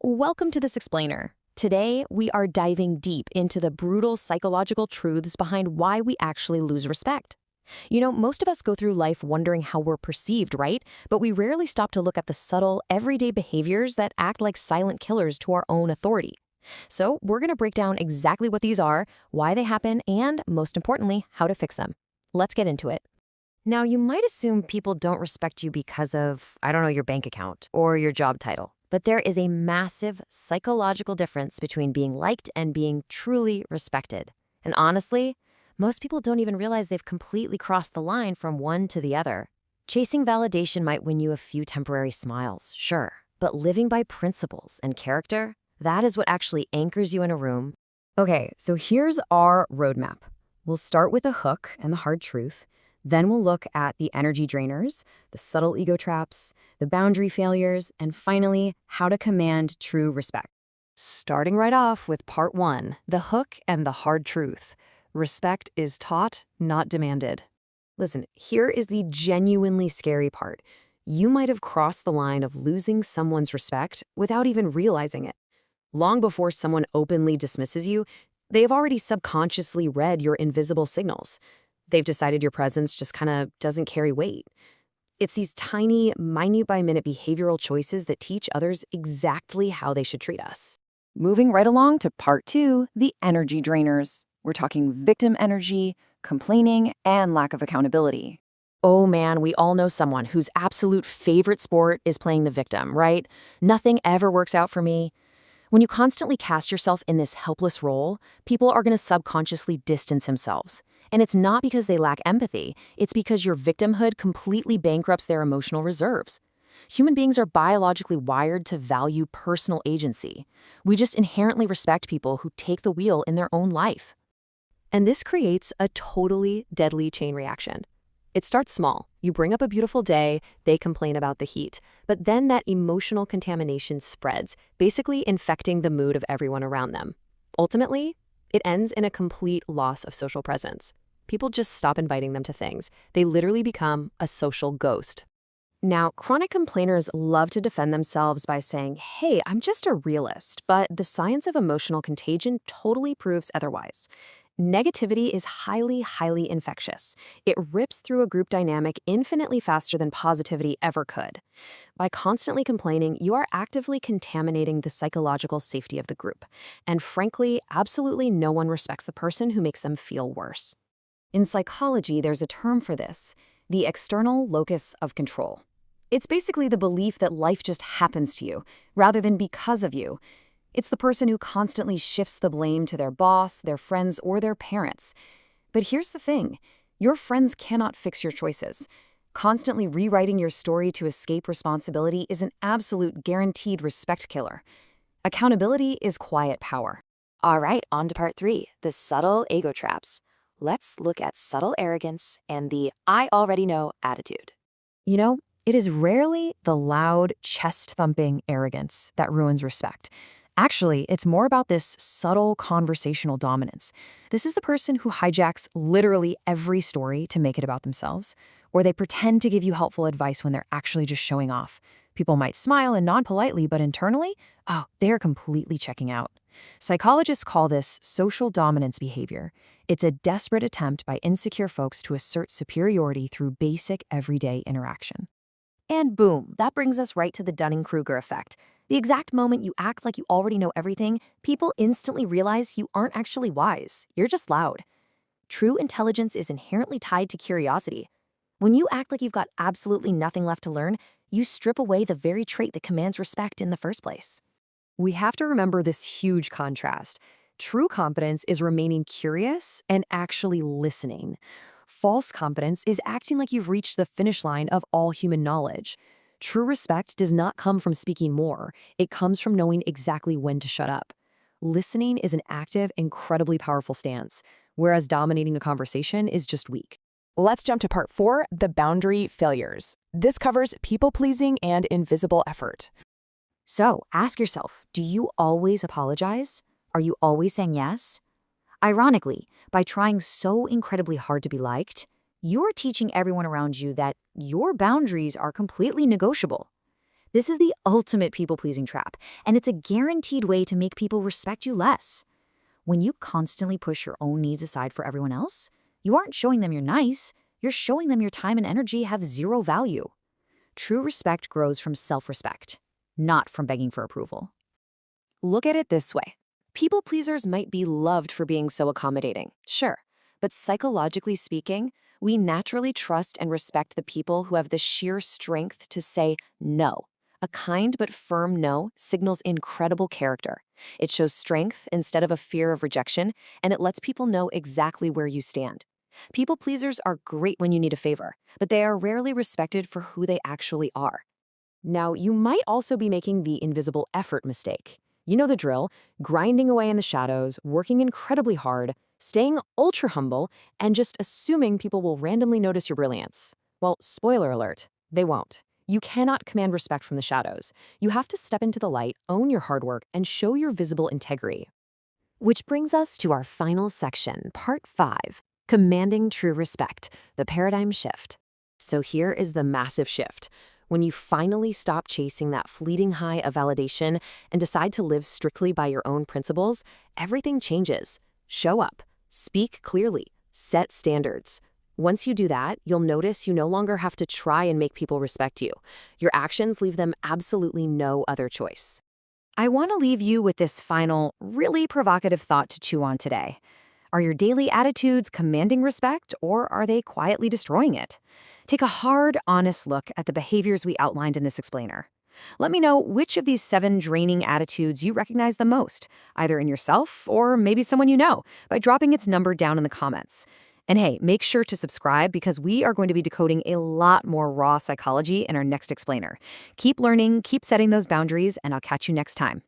Welcome to This Explainer. Today, we are diving deep into the brutal psychological truths behind why we actually lose respect. Most of us go through life wondering how we're perceived, right? But we rarely stop to look at the subtle, everyday behaviors that act like silent killers to our own authority. So, we're going to break down exactly what these are, why they happen, and, most importantly, how to fix them. Let's get into it. Now, you might assume people don't respect you because of, your bank account or your job title. But there is a massive psychological difference between being liked and being truly respected. And honestly, most people don't even realize they've completely crossed the line from one to the other. Chasing validation might win you a few temporary smiles, sure. But living by principles and character, that is what actually anchors you in a room. Okay, so here's our roadmap. We'll start with the hook and the hard truth. Then we'll look at the energy drainers, the subtle ego traps, the boundary failures, and finally, how to command true respect. Starting right off with part 1, the hook and the hard truth. Respect is taught, not demanded. Listen, here is the genuinely scary part. You might have crossed the line of losing someone's respect without even realizing it. Long before someone openly dismisses you, they've already subconsciously read your invisible signals. They've decided your presence just kind of doesn't carry weight. It's these tiny, minute-by-minute behavioral choices that teach others exactly how they should treat us. Moving right along to part 2, the energy drainers. We're talking victim energy, complaining, and lack of accountability. Oh man, we all know someone whose absolute favorite sport is playing the victim, right? Nothing ever works out for me. When you constantly cast yourself in this helpless role, people are going to subconsciously distance themselves. And it's not because they lack empathy, it's because your victimhood completely bankrupts their emotional reserves. Human beings are biologically wired to value personal agency. We just inherently respect people who take the wheel in their own life. And this creates a totally deadly chain reaction. It starts small. You bring up a beautiful day, they complain about the heat. But then that emotional contamination spreads, basically infecting the mood of everyone around them. Ultimately, it ends in a complete loss of social presence. People just stop inviting them to things. They literally become a social ghost. Now, chronic complainers love to defend themselves by saying, hey, I'm just a realist, but the science of emotional contagion totally proves otherwise. Negativity is highly, highly infectious. It rips through a group dynamic infinitely faster than positivity ever could. By constantly complaining, you are actively contaminating the psychological safety of the group. And frankly, absolutely no one respects the person who makes them feel worse. In psychology, there's a term for this, the external locus of control. It's basically the belief that life just happens to you, rather than because of you. It's the person who constantly shifts the blame to their boss, their friends, or their parents. But here's the thing. Your friends cannot fix your choices. Constantly rewriting your story to escape responsibility is an absolute guaranteed respect killer. Accountability is quiet power. All right, on to part 3, the subtle ego traps. Let's look at subtle arrogance and the I already know attitude. It is rarely the loud, chest-thumping arrogance that ruins respect. Actually, it's more about this subtle conversational dominance. This is the person who hijacks literally every story to make it about themselves, or they pretend to give you helpful advice when they're actually just showing off. People might smile and nod politely, but internally, they're completely checking out. Psychologists call this social dominance behavior. It's a desperate attempt by insecure folks to assert superiority through basic everyday interaction. And boom, that brings us right to the Dunning-Kruger effect. The exact moment you act like you already know everything, people instantly realize you aren't actually wise. You're just loud. True intelligence is inherently tied to curiosity. When you act like you've got absolutely nothing left to learn, you strip away the very trait that commands respect in the first place. We have to remember this huge contrast. True competence is remaining curious and actually listening. False competence is acting like you've reached the finish line of all human knowledge. True respect does not come from speaking more. It comes from knowing exactly when to shut up. Listening is an active, incredibly powerful stance, whereas dominating a conversation is just weak. Let's jump to part 4, the boundary failures. This covers people-pleasing and invisible effort. So, ask yourself, do you always apologize? Are you always saying yes? Ironically, by trying so incredibly hard to be liked, you're teaching everyone around you that your boundaries are completely negotiable. This is the ultimate people-pleasing trap, and it's a guaranteed way to make people respect you less. When you constantly push your own needs aside for everyone else, you aren't showing them you're nice, you're showing them your time and energy have zero value. True respect grows from self-respect, not from begging for approval. Look at it this way. People pleasers might be loved for being so accommodating, sure, but psychologically speaking, we naturally trust and respect the people who have the sheer strength to say no. A kind but firm no signals incredible character. It shows strength instead of a fear of rejection, and it lets people know exactly where you stand. People pleasers are great when you need a favor, but they are rarely respected for who they actually are. Now, you might also be making the invisible effort mistake. You know the drill, grinding away in the shadows, working incredibly hard, staying ultra humble, and just assuming people will randomly notice your brilliance. Well, spoiler alert, they won't. You cannot command respect from the shadows. You have to step into the light, own your hard work, and show your visible integrity. Which brings us to our final section, Part 5, Commanding True Respect, the Paradigm Shift. So here is the massive shift. When you finally stop chasing that fleeting high of validation and decide to live strictly by your own principles, everything changes. Show up, speak clearly, set standards. Once you do that, you'll notice you no longer have to try and make people respect you. Your actions leave them absolutely no other choice. I want to leave you with this final, really provocative thought to chew on today. Are your daily attitudes commanding respect, or are they quietly destroying it? Take a hard, honest look at the behaviors we outlined in this explainer. Let me know which of these 7 draining attitudes you recognize the most, either in yourself or maybe someone you know, by dropping its number down in the comments. And hey, make sure to subscribe because we are going to be decoding a lot more raw psychology in our next explainer. Keep learning, keep setting those boundaries, and I'll catch you next time.